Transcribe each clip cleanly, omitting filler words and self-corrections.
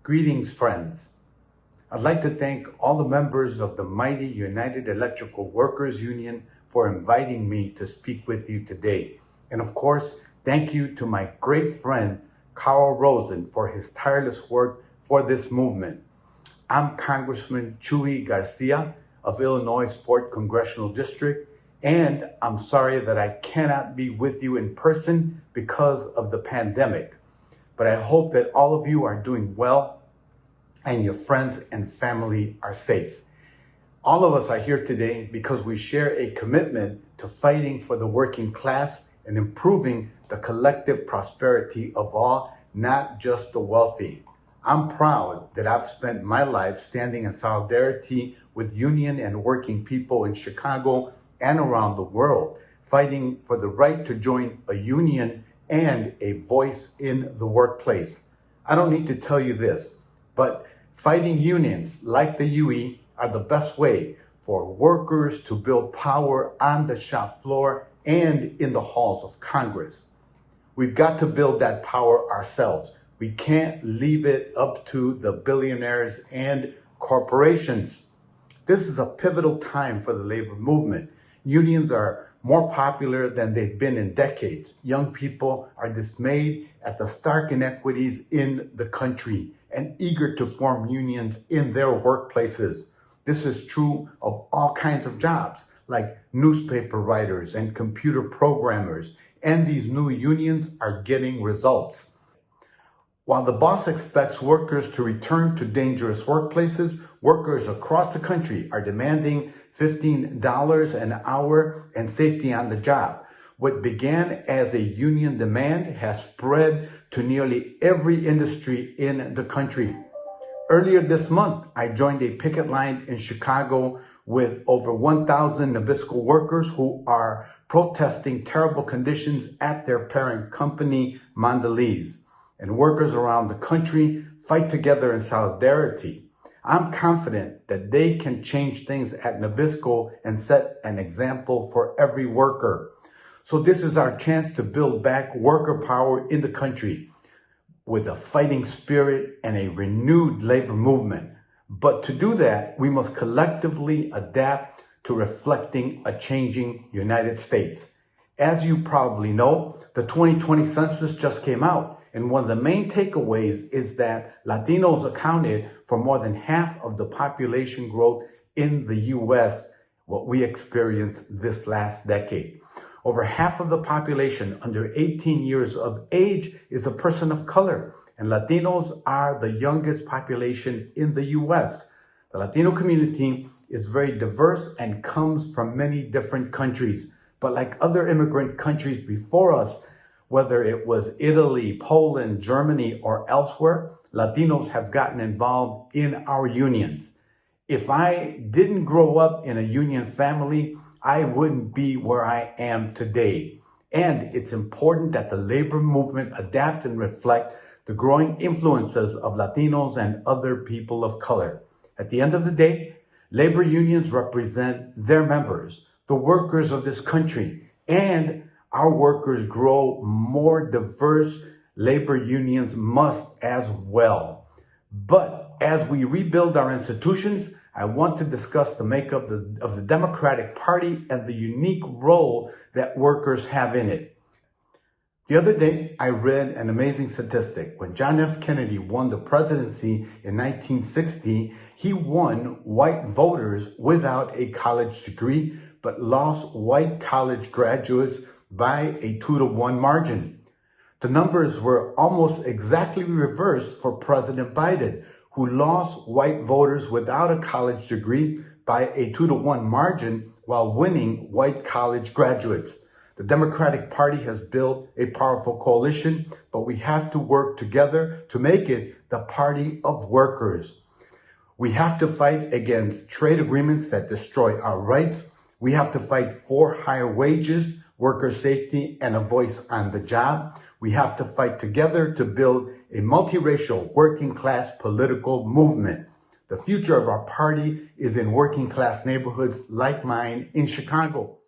Greetings, friends. I'd like to thank all the members of the mighty United Electrical Workers Union for inviting me to speak with you today. And of course, thank you to my great friend, Carl Rosen, for his tireless work for this movement. I'm Congressman Chuy García of Illinois' 4th Congressional District, and I'm sorry that I cannot be with you in person because of the pandemic. But I hope that all of you are doing well and your friends and family are safe. All of us are here today because we share a commitment to fighting for the working class and improving the collective prosperity of all, not just the wealthy. I'm proud that I've spent my life standing in solidarity with union and working people in Chicago and around the world, fighting for the right to join a union and a voice in the workplace. I don't need to tell you this, but fighting unions like the UE are the best way for workers to build power on the shop floor and in the halls of Congress. We've got to build that power ourselves. We can't leave it up to the billionaires and corporations. This is a pivotal time for the labor movement. Unions are more popular than they've been in decades. Young people are dismayed at the stark inequities in the country and eager to form unions in their workplaces. This is true of all kinds of jobs, like newspaper writers and computer programmers, and these new unions are getting results. While the boss expects workers to return to dangerous workplaces, workers across the country are demanding $15 an hour and safety on the job. What began as a union demand has spread to nearly every industry in the country. Earlier this month, I joined a picket line in Chicago with over 1,000 Nabisco workers who are protesting terrible conditions at their parent company, Mondelez. And workers around the country fight together in solidarity. I'm confident that they can change things at Nabisco and set an example for every worker. So this is our chance to build back worker power in the country with a fighting spirit and a renewed labor movement. But to do that, we must collectively adapt to reflecting a changing United States. As you probably know, the 2020 census just came out, and one of the main takeaways is that Latinos accounted for more than half of the population growth in the U.S., what we experienced this last decade. Over half of the population under 18 years of age is a person of color, and Latinos are the youngest population in the U.S. The Latino community is very diverse and comes from many different countries. But like other immigrant countries before us, whether it was Italy, Poland, Germany, or elsewhere, Latinos have gotten involved in our unions. If I didn't grow up in a union family, I wouldn't be where I am today. And it's important that the labor movement adapt and reflect the growing influences of Latinos and other people of color. At the end of the day, labor unions represent their members, the workers of this country, and our workers grow more diverse. Labor unions must as well. But as we rebuild our institutions, I want to discuss the makeup of the Democratic Party and the unique role that workers have in it. The other day, I read an amazing statistic. When John F. Kennedy won the presidency in 1960, he won white voters without a college degree, but lost white college graduates by a 2-to-1 margin. The numbers were almost exactly reversed for President Biden, who lost white voters without a college degree by a 2-to-1 margin while winning white college graduates. The Democratic Party has built a powerful coalition, but we have to work together to make it the party of workers. We have to fight against trade agreements that destroy our rights. We have to fight for higher wages, worker safety, and a voice on the job. We have to fight together to build a multiracial working class political movement. The future of our party is in working class neighborhoods like mine in Chicago.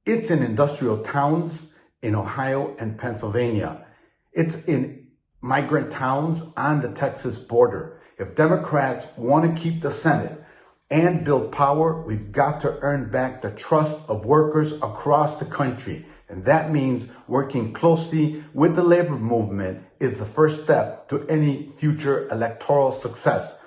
It's in industrial towns in Ohio and Pennsylvania. It's in migrant towns on the Texas border. If Democrats want to keep the Senate and build power, we've got to earn back the trust of workers across the country. And that means working closely with the labor movement is the first step to any future electoral success.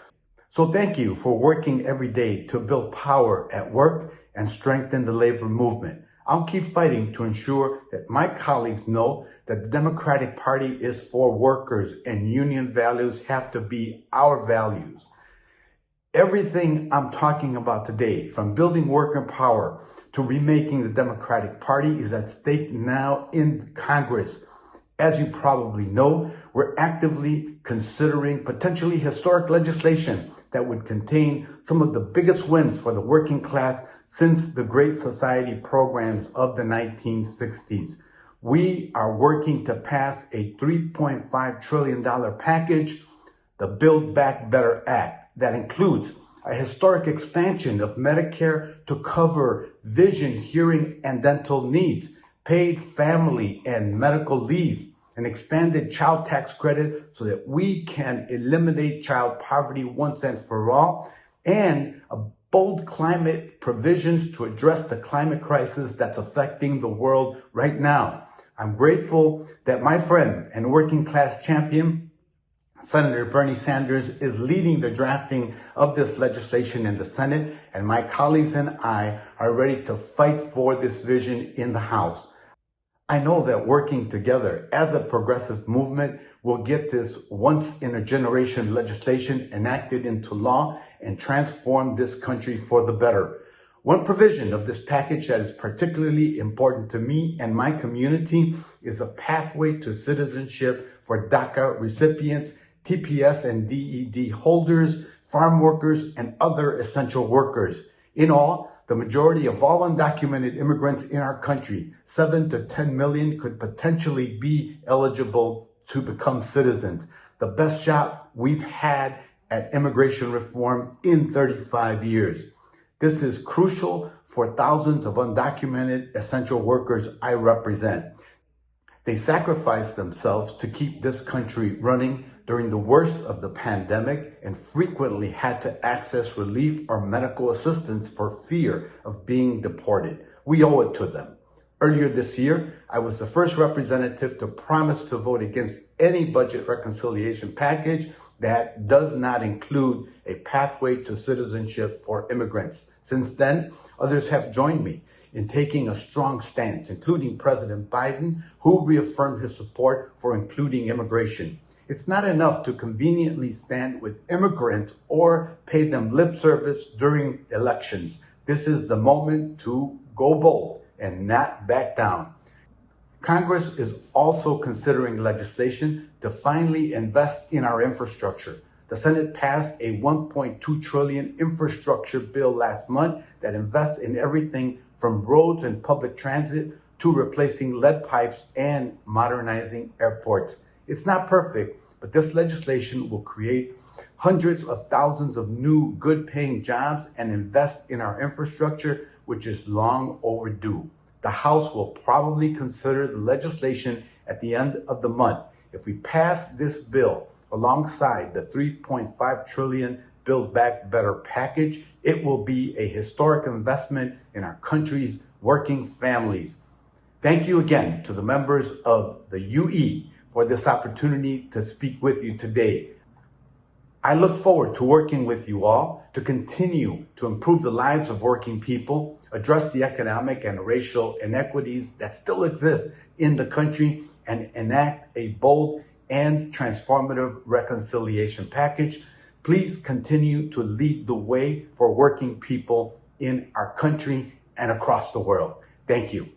So thank you for working every day to build power at work and strengthen the labor movement. I'll keep fighting to ensure that my colleagues know that the Democratic Party is for workers and union values have to be our values. Everything I'm talking about today, from building worker power to remaking the Democratic Party, is at stake now in Congress. As you probably know, we're actively considering potentially historic legislation that would contain some of the biggest wins for the working class since the Great Society programs of the 1960s. We are working to pass a $3.5 trillion package, the Build Back Better Act, that includes a historic expansion of Medicare to cover vision, hearing, and dental needs, paid family and medical leave, an expanded child tax credit so that we can eliminate child poverty once and for all, and a bold climate provisions to address the climate crisis that's affecting the world right now. I'm grateful that my friend and working class champion, Senator Bernie Sanders, is leading the drafting of this legislation in the Senate, and my colleagues and I are ready to fight for this vision in the House. I know that working together as a progressive movement will get this once-in-a-generation legislation enacted into law and transform this country for the better. One provision of this package that is particularly important to me and my community is a pathway to citizenship for DACA recipients, TPS and DED holders, farm workers, and other essential workers. In all, the majority of all undocumented immigrants in our country, 7 to 10 million, could potentially be eligible to become citizens. The best shot we've had at immigration reform in 35 years. This is crucial for thousands of undocumented essential workers I represent. They sacrificed themselves to keep this country running during the worst of the pandemic and frequently had to access relief or medical assistance for fear of being deported. We owe it to them. Earlier this year, I was the first representative to promise to vote against any budget reconciliation package that does not include a pathway to citizenship for immigrants. Since then, others have joined me in taking a strong stance, including President Biden, who reaffirmed his support for including immigration. It's not enough to conveniently stand with immigrants or pay them lip service during elections. This is the moment to go bold and not back down. Congress is also considering legislation to finally invest in our infrastructure. The Senate passed a $1.2 trillion infrastructure bill last month that invests in everything from roads and public transit to replacing lead pipes and modernizing airports. It's not perfect, but this legislation will create hundreds of thousands of new good-paying jobs and invest in our infrastructure, which is long overdue. The House will probably consider the legislation at the end of the month. If we pass this bill alongside the $3.5 trillion Build Back Better package, it will be a historic investment in our country's working families. Thank you again to the members of the UE for this opportunity to speak with you today. I look forward to working with you all to continue to improve the lives of working people, address the economic and racial inequities that still exist in the country, and enact a bold and transformative reconciliation package. Please continue to lead the way for working people in our country and across the world. Thank you.